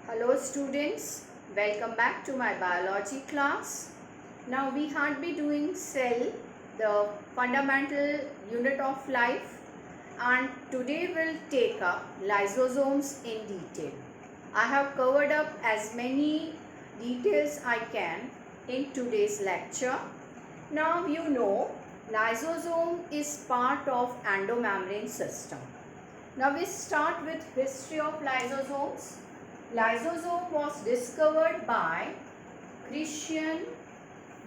Hello students, welcome back to my biology class. Now we had been doing cell, the fundamental unit of life, and today we'll take up lysosomes in detail. I have covered up as many details I can in today's lecture. Now you know lysosome is part of endomembrane system. Now we start with history of lysosomes. Lysosome was discovered by Christian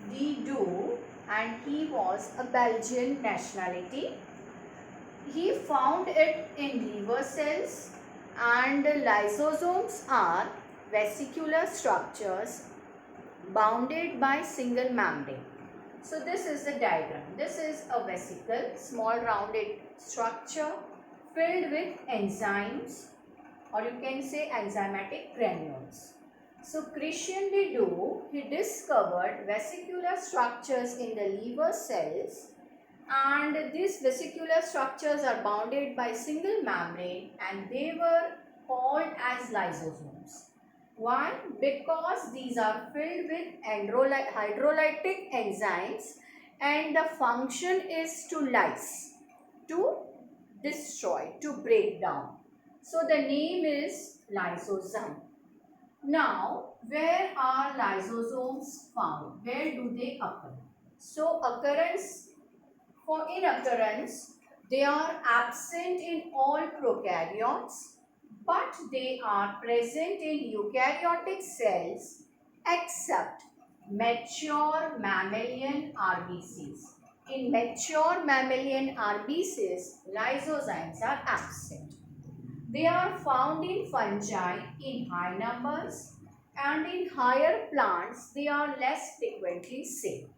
de Doux and he was a Belgian nationality. He found it in liver cells, and lysosomes are vesicular structures bounded by single membrane. So this is the diagram. This is a vesicle, small rounded structure filled with enzymes, or you can say enzymatic granules. So Christian de Doux, he discovered vesicular structures in the liver cells, and these vesicular structures are bounded by single membrane and they were called as lysosomes. Why? Because these are filled with hydrolytic enzymes and the function is to lyse, to destroy, to break down. So the name is lysosome. Now, where are lysosomes found? Where do they occur? So in occurrence, they are absent in all prokaryotes, but they are present in eukaryotic cells except mature mammalian RBCs. In mature mammalian RBCs, lysozymes are absent. They are found in fungi in high numbers, and in higher plants they are less frequently seen.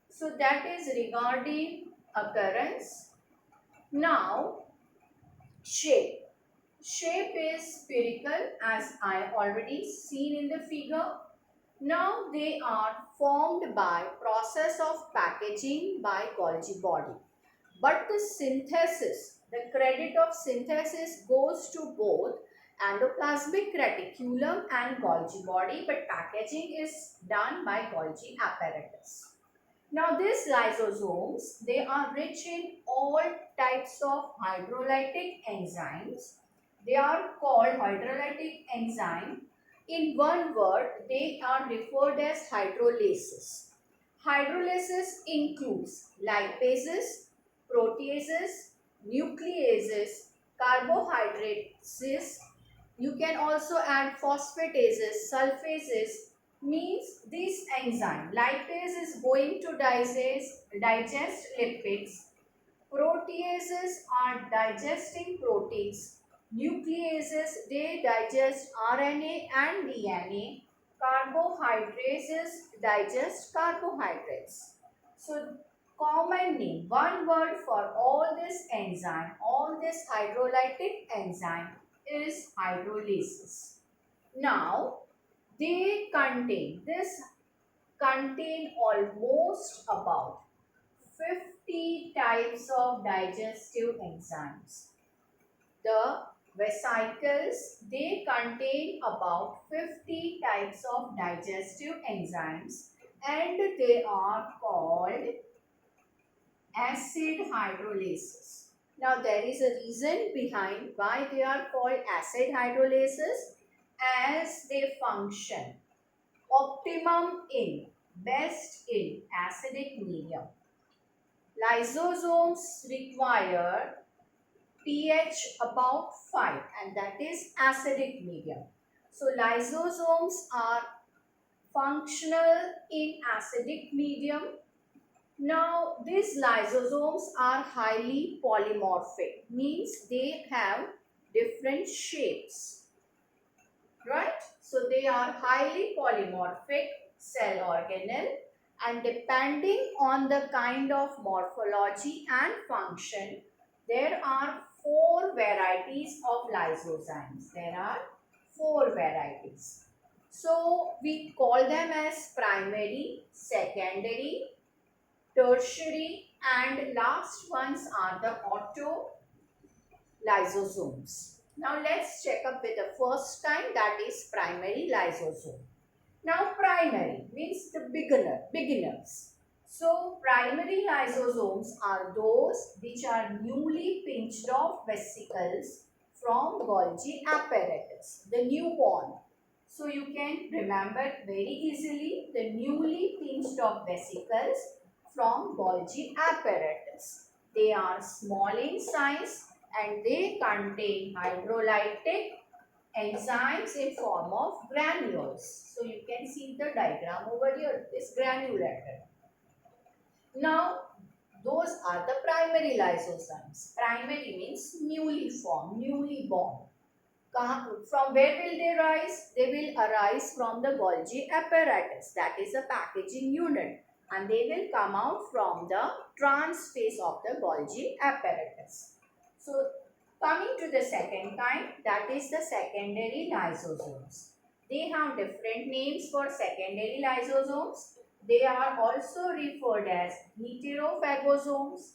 So that is regarding occurrence. Now shape. Shape is spherical as I already seen in the figure. Now they are formed by process of packaging by Golgi body. But the synthesis, the credit of synthesis goes to both endoplasmic reticulum and Golgi body, but packaging is done by Golgi apparatus. Now these lysosomes, they are rich in all types of hydrolytic enzymes. They are called hydrolytic enzyme. In one word, they are referred as hydrolases. Hydrolases includes lipases, proteases, nucleases, carbohydrates. You can also add phosphatases, sulfases. Means this enzyme, lipase, is going to digest lipids. Proteases are digesting proteins. Nucleases, they digest RNA and DNA. Carbohydrates digest carbohydrates. So common name, one word for all this enzyme, all this hydrolytic enzyme is hydrolases. Now this contain almost about 50 types of digestive enzymes. The vesicles, they contain about 50 types of digestive enzymes and they are called acid hydrolases. Now there is a reason behind why they are called acid hydrolases, as they function optimum in, best in acidic medium. Lysosomes require pH about 5, and that is acidic medium. So lysosomes are functional in acidic medium. Now these lysosomes are highly polymorphic, means they have different shapes, right? So they are highly polymorphic cell organelle, and depending on the kind of morphology and function, there are 4 varieties of lysozymes. There are 4 varieties. So we call them as primary, secondary, tertiary, and last ones are the auto lysosomes. Now let's check up with the first kind, that is primary lysosome. Now primary means the beginners. So primary lysosomes are those which are newly pinched off vesicles from Golgi apparatus, the newborn. So you can remember very easily the newly pinched off vesicles from Golgi apparatus. They are small in size and they contain hydrolytic enzymes in form of granules. So you can see the diagram over here, this granulated. Now those are the primary lysosomes. Primary means newly formed, newly born. From where will they rise? They will arise from the Golgi apparatus, that is a packaging unit, and they will come out from the trans phase of the Golgi apparatus. So coming to the second kind, that is the secondary lysosomes. They have different names for secondary lysosomes. They are also referred as heterophagosomes,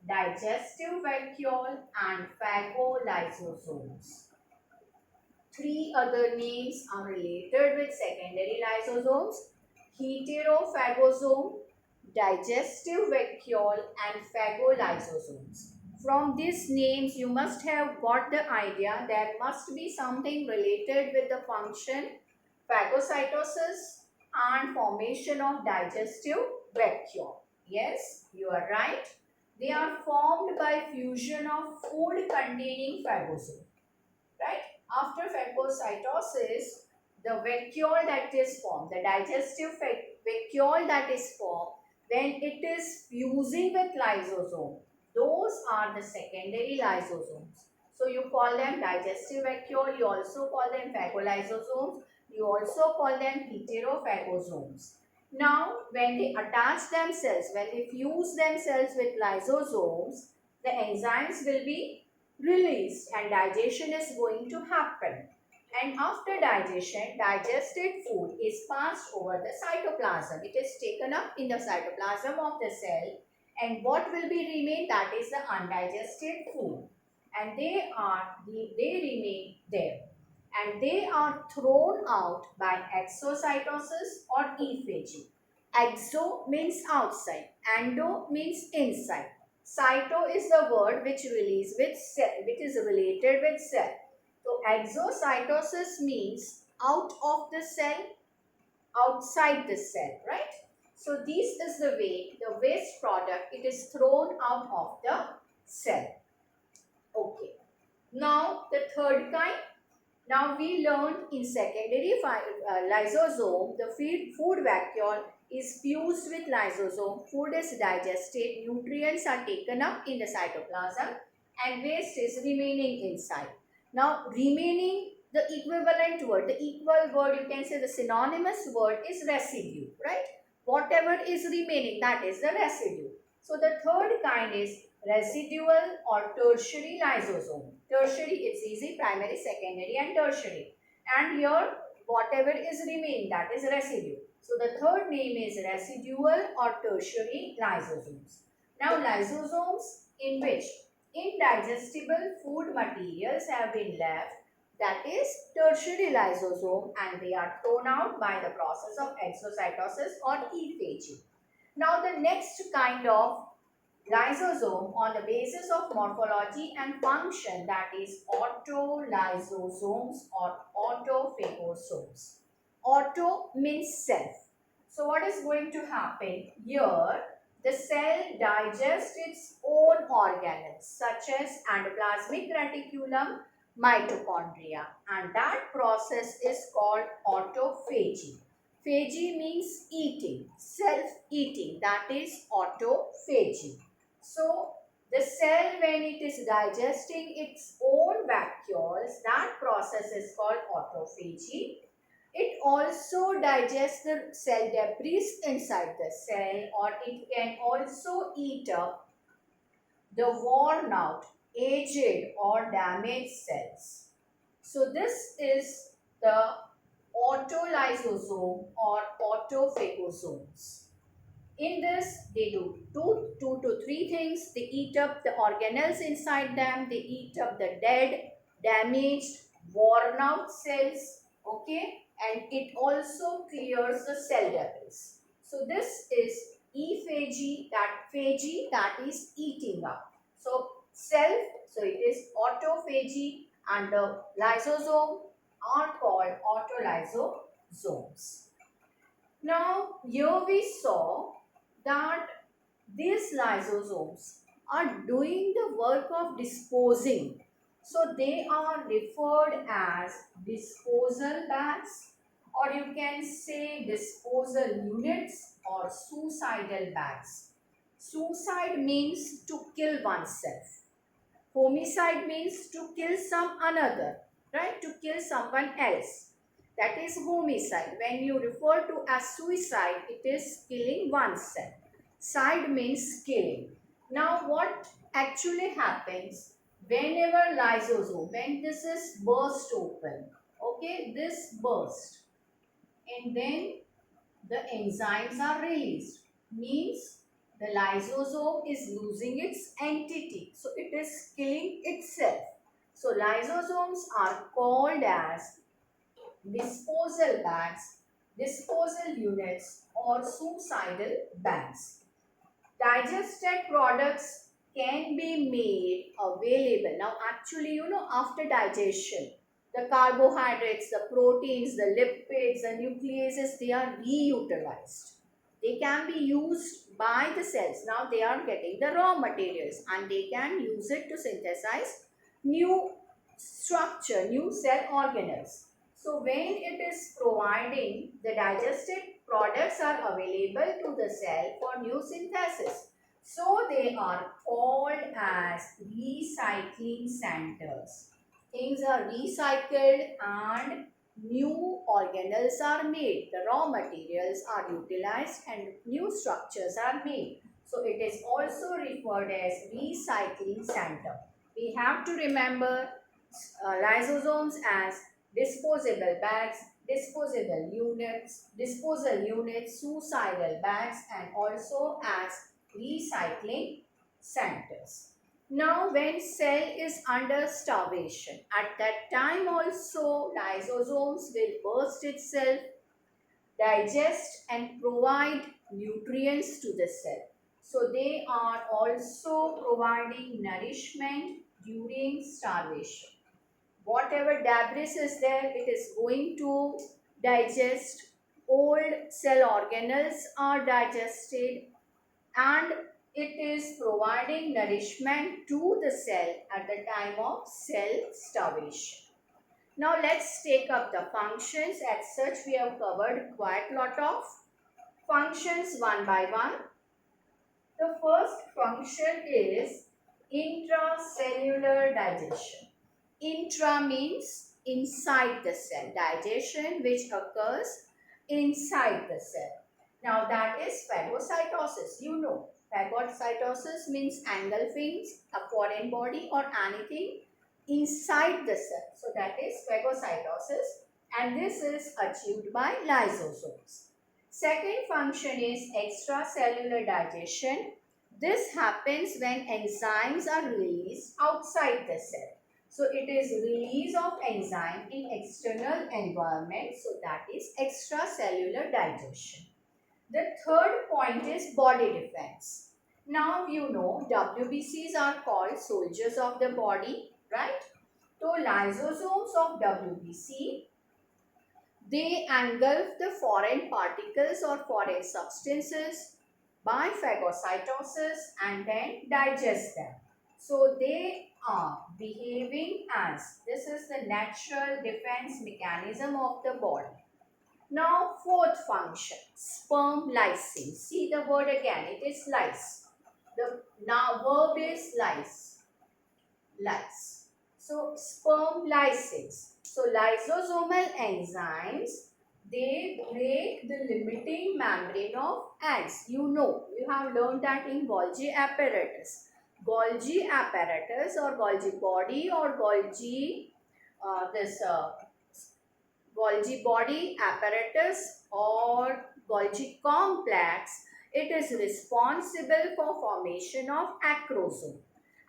digestive vacuole, and phagolysosomes. Three other names are related with secondary lysosomes: heterophagosome, digestive vacuole, and phagolysosomes. From these names, you must have got the idea there must be something related with the function phagocytosis and formation of digestive vacuole. Yes, you are right. They are formed by fusion of food containing phagosome. Right? After phagocytosis, the vacuole that is formed, the digestive vacuole that is formed, when it is fusing with lysosome, those are the secondary lysosomes. So you call them digestive vacuole, you also call them phagolysosomes, you also call them heterophagosomes. Now, when they attach themselves, when they fuse themselves with lysosomes, the enzymes will be released and digestion is going to happen. And after digestion, digested food is passed over the cytoplasm. It is taken up in the cytoplasm of the cell, and what will be remain, that is the undigested food, and they remain there, and they are thrown out by exocytosis or ephagy. Exo means outside, endo means inside. Cyto is the word which relates with cell, which is related with cell. So exocytosis means out of the cell, outside the cell, right? So this is the way the waste product, it is thrown out of the cell. Okay. Now the third kind. Now we learned in secondary lysosome, the food vacuole is fused with lysosome, food is digested, nutrients are taken up in the cytoplasm, and waste is remaining inside. Now remaining, the equivalent word, the equal word, you can say the synonymous word is residue, right? Whatever is remaining, that is the residue. So the third kind is residual or tertiary lysosome. Tertiary, it's easy, primary, secondary and tertiary. And here whatever is remaining, that is residue. So the third name is residual or tertiary lysosomes. Now lysosomes in which indigestible food materials have been left, that is tertiary lysosome, and they are thrown out by the process of exocytosis or ephagy. Now the next kind of lysosome on the basis of morphology and function, that is autolysosomes or autophagosomes. Auto means self. So what is going to happen here? The cell digests its own organelles such as endoplasmic reticulum, mitochondria, and that process is called autophagy. Phagy means eating, self-eating, that is autophagy. So the cell, when it is digesting its own vacuoles, that process is called autophagy. It also digests the cell debris inside the cell, or it can also eat up the worn out, aged or damaged cells. So this is the autolysosome or autophagosomes. In this, they do two to three things. They eat up the organelles inside them. They eat up the dead damaged, worn out cells, okay, and it also clears the cell debris. So this is ephagy, that is eating up. So self, so it is autophagy, and the lysosome are called autolysosomes. Now here we saw that these lysosomes are doing the work of disposing. So they are referred as disposal bags, or you can say disposal units or suicidal bags. Suicide means to kill oneself. Homicide means to kill some another, right? To kill someone else. That is homicide. When you refer to as suicide, it is killing oneself. Side means killing. Now, what actually happens whenever lysosome, when this is burst open, okay, this burst, and then the enzymes are released, means the lysosome is losing its entity, so it is killing itself. So lysosomes are called as disposal bags, disposal units, or suicidal bags. Digested products can be made available. Now actually, after digestion, the carbohydrates, the proteins, the lipids, the nucleases, they are reutilized. They can be used by the cells. Now they are getting the raw materials and they can use it to synthesize new structure, new cell organelles. So when it is providing, the digested products are available to the cell for new synthesis. So they are called as recycling centers. Things are recycled and new organelles are made. The raw materials are utilized and new structures are made. So it is also referred as recycling center. We have to remember lysosomes as disposable bags, disposal units, suicidal bags, and also as recycling centers. Now, when cell is under starvation, at that time also lysosomes will burst itself, digest and provide nutrients to the cell. So they are also providing nourishment during starvation. Whatever debris is there, it is going to digest. Old cell organelles are digested and it is providing nourishment to the cell at the time of cell starvation. Now let's take up the functions. As such, we have covered quite a lot of functions one by one. The first function is intracellular digestion. Intra means inside the cell. Digestion which occurs inside the cell. Now that is phagocytosis. You know, phagocytosis means engulfing a foreign body or anything inside the cell. So that is phagocytosis, and this is achieved by lysosomes. Second function is extracellular digestion. This happens when enzymes are released outside the cell. So it is release of enzyme in external environment. So that is extracellular digestion. The third point is body defense. Now you know WBCs are called soldiers of the body, right? So lysosomes of WBC, they engulf the foreign particles or foreign substances by phagocytosis and then digest them. So they are behaving as, this is the natural defense mechanism of the body. Now fourth function, sperm lysing. See the word again, it is lyse. The now verb is lyse. Lyse. So sperm lysis. So lysosomal enzymes, they break the limiting membrane of ants. You know, you have learned that in Golgi apparatus. Golgi apparatus or Golgi body or Golgi Golgi body apparatus or Golgi complex, it is responsible for formation of acrosome.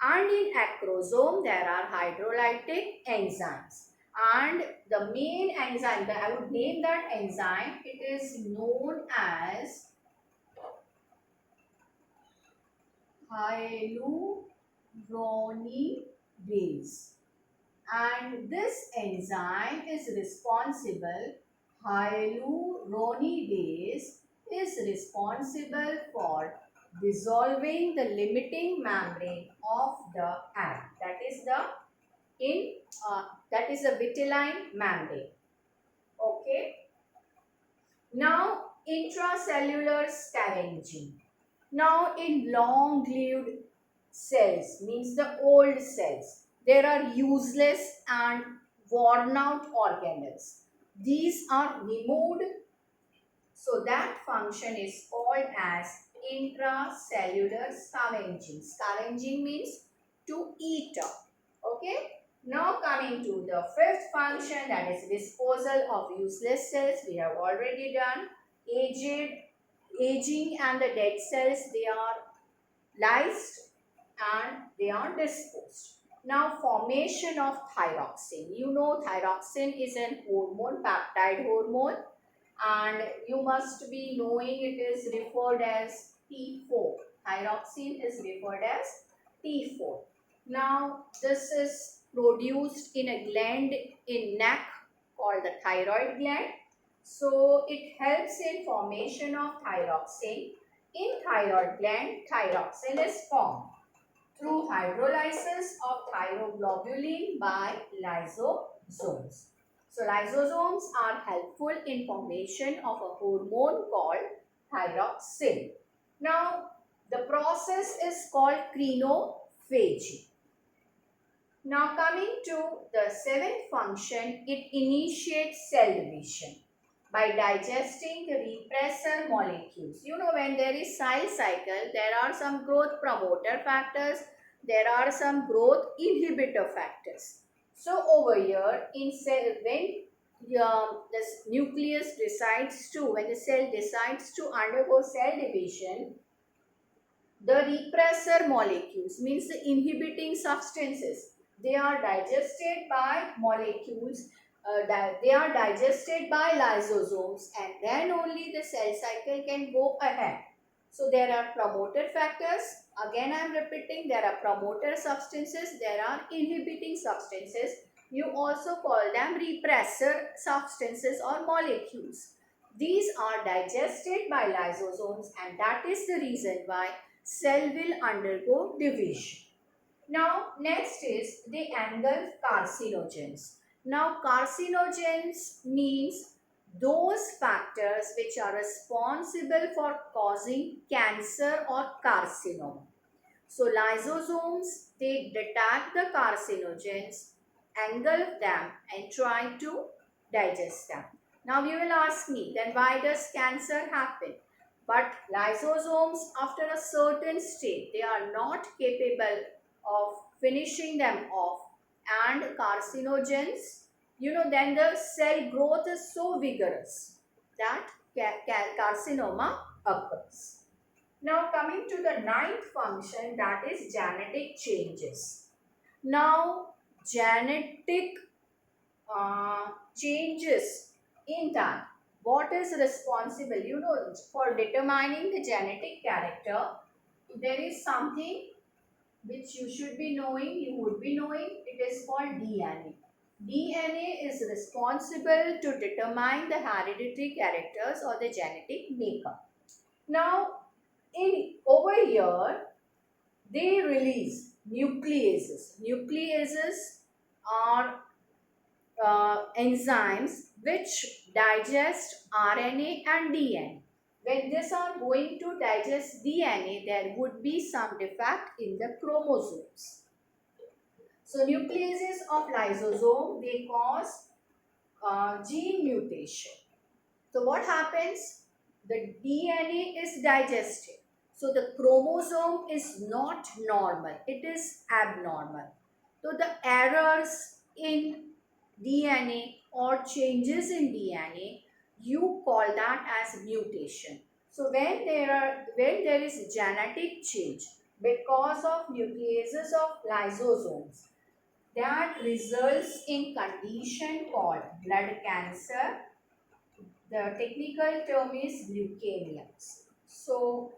And in acrosome, there are hydrolytic enzymes. And the main enzyme, that I would name that enzyme, it is known as hyaluronidase. And this enzyme is responsible, hyaluronidase is responsible for dissolving the limiting membrane of the egg. That is the vitelline membrane. Okay. Now intracellular scavenging. Now in long-lived cells, means the old cells, there are useless and worn out organelles. These are removed, so that function is called as intracellular scavenging. Scavenging means to eat up. Okay. Now coming to the fifth function, that is disposal of useless cells. We have already done. Aging and the dead cells, they are lysed and they are disposed. Now formation of thyroxine. You know thyroxine is an hormone, peptide hormone, and you must be knowing it is referred as T4. Thyroxine is referred as T4. Now this is produced in a gland in neck called the thyroid gland. So it helps in formation of thyroxine. In thyroid gland, thyroxine is formed through hydrolysis of thyroglobulin by lysosomes. So lysosomes are helpful in formation of a hormone called thyroxine. Now the process is called crenophagy. Now coming to the seventh function, it initiates cell division by digesting the repressor molecules. You know, when there is cell cycle, there are some growth promoter factors, there are some growth inhibitor factors. So over here, in cell, when this nucleus decides to, when the cell decides to undergo cell division, the repressor molecules, means the inhibiting substances, they are digested by molecules, they are digested by lysosomes, and then only the cell cycle can go ahead. So there are promoter factors. Again I am repeating, there are promoter substances, there are inhibiting substances. You also call them repressor substances or molecules. These are digested by lysosomes, and that is the reason why cell will undergo division. Now next is the engulf carcinogens. Now carcinogens means those factors which are responsible for causing cancer or carcinoma. So lysosomes, they detect the carcinogens, engulf them and try to digest them. Now you will ask me, then why does cancer happen? But lysosomes, after a certain state, they are not capable of finishing them off, and carcinogens, you know, then the cell growth is so vigorous that carcinoma occurs. Now coming to the ninth function, that is genetic changes. Now genetic changes in time. What is responsible? You know, for determining the genetic character, there is something which you should be knowing, you would be knowing. It is called DNA. DNA is responsible to determine the hereditary characters or the genetic makeup. Now, over here, they release nucleases. Nucleases are enzymes which digest RNA and DNA. When these are going to digest DNA, there would be some defect in the chromosomes. So nucleases of lysosome, they cause gene mutation. So what happens? The DNA is digested. So the chromosome is not normal, it is abnormal. So the errors in DNA or changes in DNA, you call that as mutation. So when there is genetic change, because of nucleases of lysosomes that results in condition called blood cancer. The technical term is leukemias. So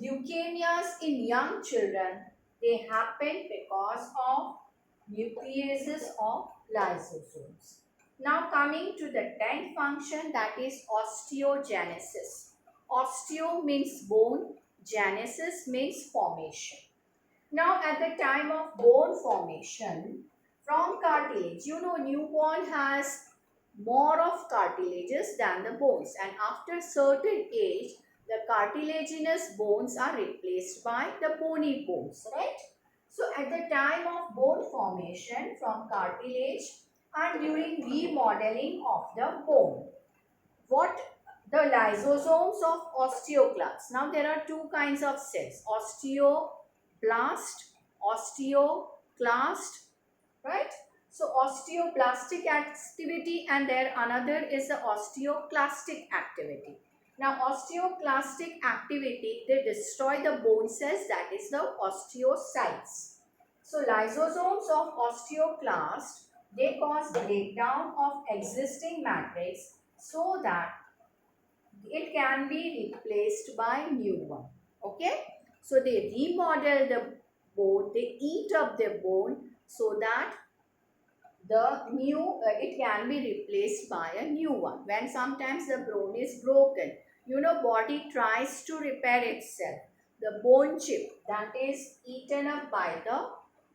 leukemias in young children, they happen because of nucleases of lysosomes. Now coming to the 10th function, that is osteogenesis. Osteo means bone, genesis means formation. Now at the time of bone formation from cartilage, you know newborn has more of cartilages than the bones, and after certain age the cartilaginous bones are replaced by the bony bones, right? So at the time of bone formation from cartilage and during remodeling of the bone, what the lysosomes of osteoclasts. Now there are two kinds of cells, osteoblast, osteoclast, right? So osteoblastic activity and there another is the osteoclastic activity. Now osteoclastic activity, they destroy the bone cells, that is the osteocytes. So lysosomes of osteoclast, they cause breakdown of existing matrix so that it can be replaced by new one. Okay, so they remodel the bone, they eat up the bone so that the new it can be replaced by a new one. When sometimes the bone is broken, you know, body tries to repair itself, the bone chip that is eaten up by the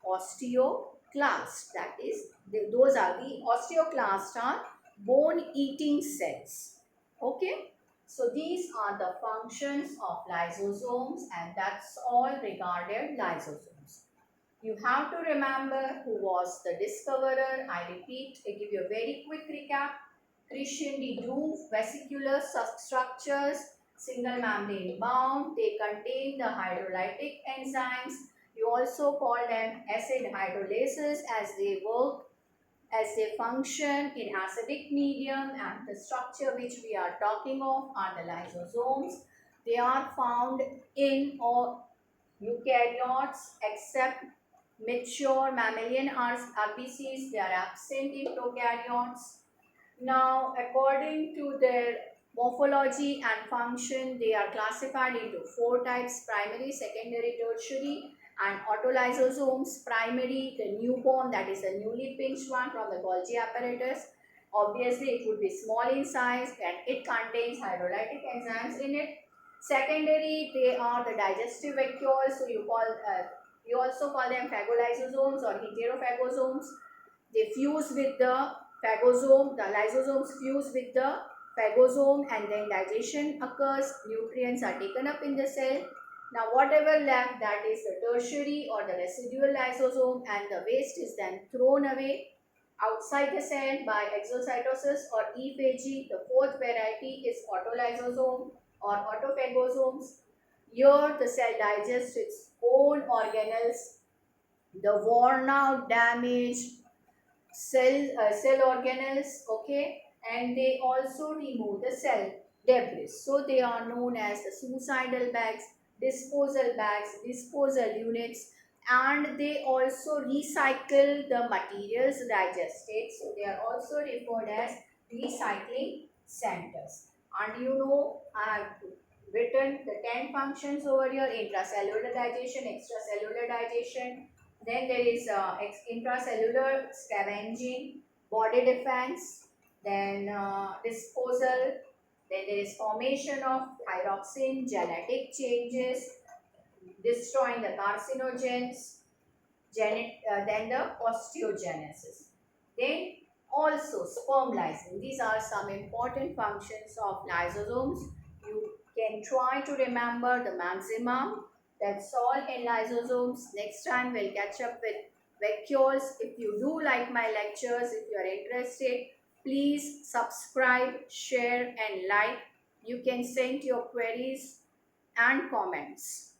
osteoclast, that is those are the osteoclasts are bone eating cells. Okay, so these are the functions of lysosomes, and that's all regarding lysosomes. You have to remember who was the discoverer. I repeat, I give you a very quick recap. Christian de Duve, vesicular structures, single membrane bound. They contain the hydrolytic enzymes. You also call them acid hydrolases as they work, as they function in acidic medium, and the structure which we are talking of are the lysosomes. They are found in all eukaryotes except mature mammalian RBCs, they are absent in prokaryotes. Now, according to their morphology and function, they are classified into four types: primary, secondary, tertiary, and autolysosomes. Primary, the newborn, that is a newly pinched one from the Golgi apparatus. Obviously, it would be small in size and it contains hydrolytic enzymes in it. Secondary, they are the digestive vacuoles, so you also call them phagolysosomes or heterophagosomes. They fuse with the phagosome, the lysosomes fuse with the phagosome, and then digestion occurs, nutrients are taken up in the cell. Now whatever left, that is the tertiary or the residual lysosome, and the waste is then thrown away outside the cell by exocytosis or ephagy. The fourth variety is autolysosome or autophagosomes. Here the cell digests its own organelles, the worn out, damaged cell organelles, okay, and they also remove the cell debris. So they are known as the suicidal bags, disposal units, and they also recycle the materials digested. So they are also referred as recycling centers. And you know, I have written the 10 functions over here: intracellular digestion, extracellular digestion, then there is intracellular scavenging, body defense, then disposal, then there is formation of thyroxine, genetic changes, destroying the carcinogens, then the osteogenesis. Then also sperm lysing. These are some important functions of lysosomes. You can try to remember the maximum. That's all in lysosomes. Next time we'll catch up with vacuoles. If you do like my lectures, if you are interested, please subscribe, share and like. You can send your queries and comments.